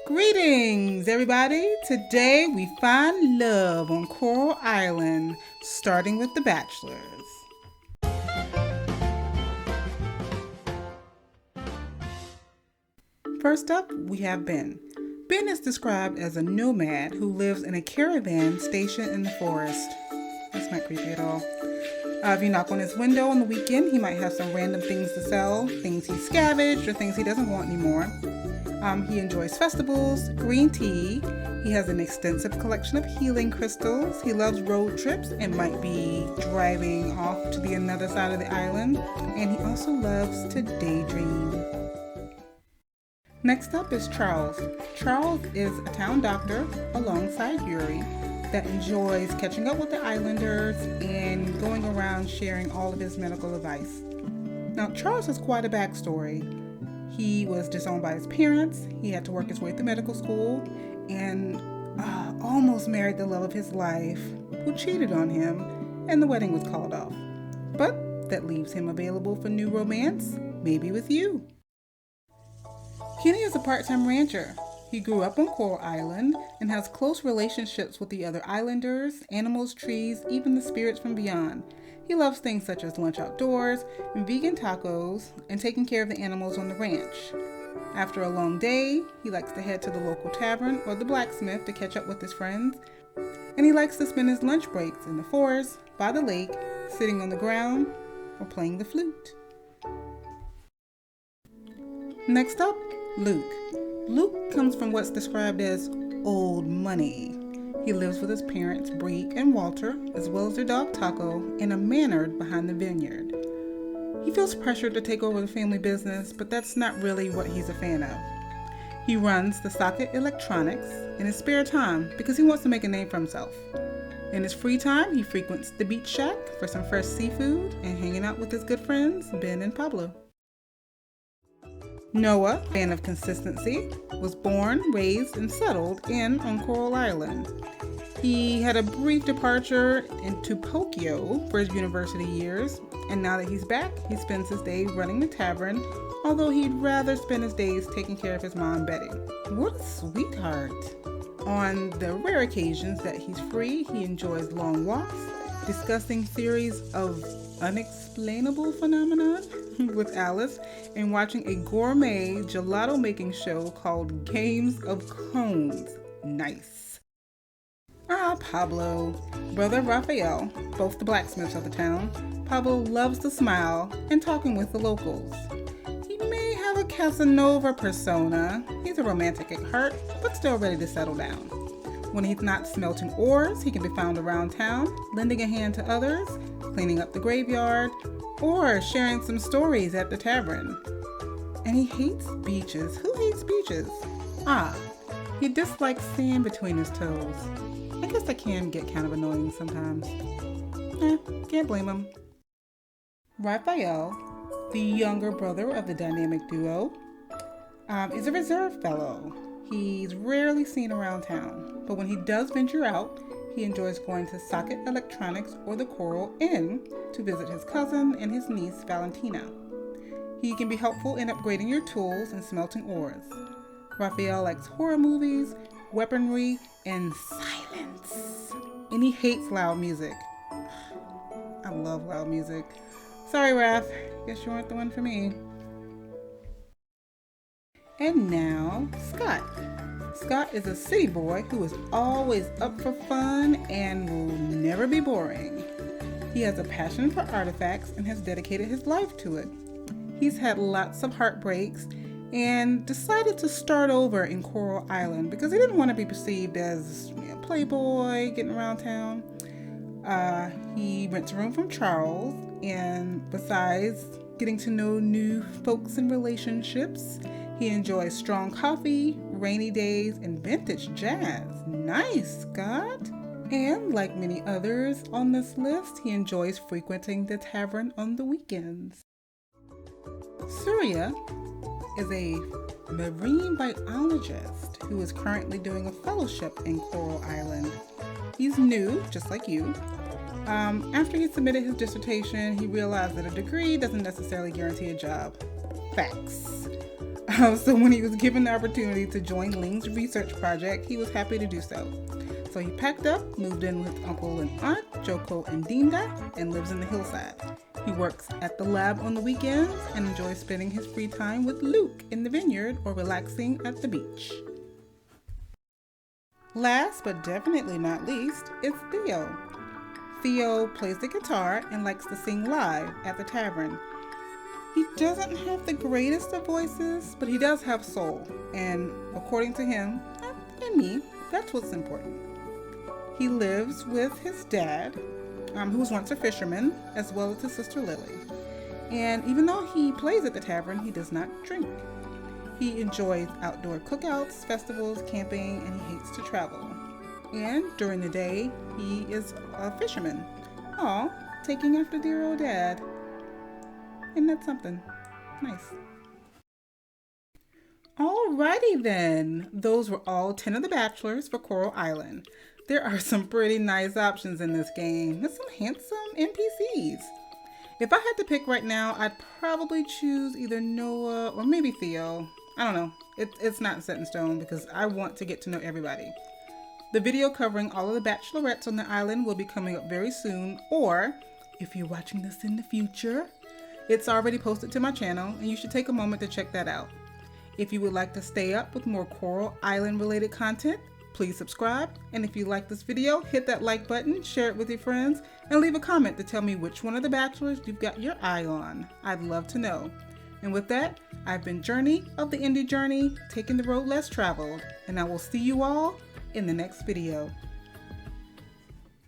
Greetings, everybody. Today we find love on Coral Island, starting with the Bachelors. First up, we have Ben. Ben is described as a nomad who lives in a caravan stationed in the forest. That's not creepy at all. If you knock on his window on the weekend, he might have some random things to sell, things he scavenged or things he doesn't want anymore. He enjoys festivals, green tea. He has an extensive collection of healing crystals. He loves road trips and might be driving off to the other side of the island. And he also loves to daydream. Next up is Charles. Charles is a town doctor alongside Yuri that enjoys catching up with the islanders and going around sharing all of his medical advice. Now, Charles has quite a backstory. He was disowned by his parents, he had to work his way through medical school, and almost married the love of his life, who cheated on him, and the wedding was called off. But that leaves him available for new romance, maybe with you. Kenny is a part-time rancher. He grew up on Coral Island and has close relationships with the other islanders, animals, trees, even the spirits from beyond. He loves things such as lunch outdoors, vegan tacos, and taking care of the animals on the ranch. After a long day, he likes to head to the local tavern or the blacksmith to catch up with his friends. And he likes to spend his lunch breaks in the forest, by the lake, sitting on the ground, or playing the flute. Next up, Luke. Luke comes from what's described as old money. He lives with his parents, Bree and Walter, as well as their dog Taco, in a manor behind the vineyard. He feels pressured to take over the family business, but that's not really what he's a fan of. He runs the Socket Electronics in his spare time because he wants to make a name for himself. In his free time, he frequents the beach shack for some fresh seafood and hanging out with his good friends, Ben and Pablo. Noah, fan of consistency, was born, raised, and settled on Coral Island. He had a brief departure into Tokyo for his university years, and now that he's back, he spends his day running the tavern, although he'd rather spend his days taking care of his mom, Betty. What a sweetheart! On the rare occasions that he's free, he enjoys long walks, discussing theories of unexplainable phenomenon with Alice, and watching a gourmet gelato making show called Games of Cones. Nice. Pablo, brother Rafael, both the blacksmiths of the town. Pablo loves to smile and talking with the locals. He may have a Casanova persona. He's a romantic at heart, but still ready to settle down. When he's not smelting ores, he can be found around town, lending a hand to others, cleaning up the graveyard, or sharing some stories at the tavern. And he hates beaches. Who hates beaches? He dislikes sand between his toes. I guess that can get kind of annoying sometimes. Can't blame him. Rafael, the younger brother of the dynamic duo, is a reserve fellow. He's rarely seen around town, but when he does venture out, he enjoys going to Socket Electronics or the Coral Inn to visit his cousin and his niece, Valentina. He can be helpful in upgrading your tools and smelting ores. Rafael likes horror movies, weaponry, and silence. And he hates loud music. I love loud music. Sorry, Raph. Guess you weren't the one for me. And now, Scott. Scott is a city boy who is always up for fun and will never be boring. He has a passion for artifacts and has dedicated his life to it. He's had lots of heartbreaks and decided to start over in Coral Island because he didn't want to be perceived as a playboy getting around town. He rents a room from Charles, and besides getting to know new folks and relationships, he enjoys strong coffee, rainy days, and vintage jazz. Nice, Scott! And like many others on this list, he enjoys frequenting the tavern on the weekends. Surya is a marine biologist who is currently doing a fellowship in Coral Island. He's new, just like you. After he submitted his dissertation, he realized that a degree doesn't necessarily guarantee a job. Facts. So when he was given the opportunity to join Ling's research project, he was happy to do so. So he packed up, moved in with Uncle and Aunt, Joko and Dinda, and lives in the hillside. He works at the lab on the weekends and enjoys spending his free time with Luke in the vineyard or relaxing at the beach. Last but definitely not least is Theo. Theo plays the guitar and likes to sing live at the tavern. He doesn't have the greatest of voices, but he does have soul, and according to him, and me, that's what's important. He lives with his dad, who was once a fisherman, as well as his sister Lily. And even though he plays at the tavern, he does not drink. He enjoys outdoor cookouts, festivals, camping, and he hates to travel. And during the day, he is a fisherman. Aw, taking after dear old dad. Isn't that something? Nice. Alrighty then. Those were all 10 of the Bachelors for Coral Island. There are some pretty nice options in this game and some handsome NPCs. If I had to pick right now, I'd probably choose either Noah or maybe Theo. I don't know. It's not set in stone because I want to get to know everybody. The video covering all of the bachelorettes on the island will be coming up very soon, or if you're watching this in the future, it's already posted to my channel and you should take a moment to check that out. If you would like to stay up with more Coral Island related content, please subscribe. And if you like this video, hit that like button, share it with your friends, and leave a comment to tell me which one of the Bachelors you've got your eye on. I'd love to know. And with that, I've been Journey of the Indie Journey, taking the road less traveled, and I will see you all in the next video.